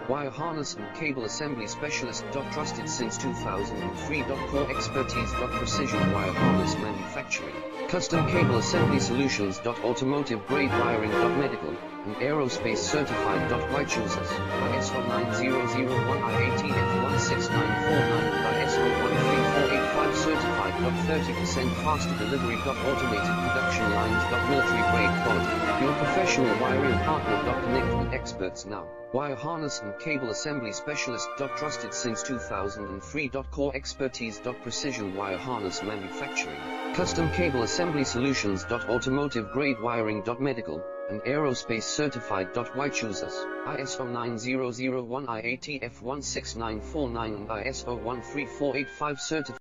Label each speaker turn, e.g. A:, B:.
A: Wire harness and cable assembly specialist. Trusted since 2003. Core expertise. Precision wire harness manufacturing. Custom cable assembly solutions. Automotive grade wiring. Medical and aerospace certified. Why choose us? ISO 9001 IATF 16949 and ISO 13485 certified. 30% faster delivery. Automated production lines. Military grade quality. Your professional wiring partner. Connect with experts now. Wire harness and cable assembly specialist. Trusted since 2003. Core expertise. Precision wire harness manufacturing. Custom cable assembly solutions. Automotive grade wiring. Medical and aerospace certified. Why choose us? ISO 9001 IATF 16949 and ISO 13485 certified.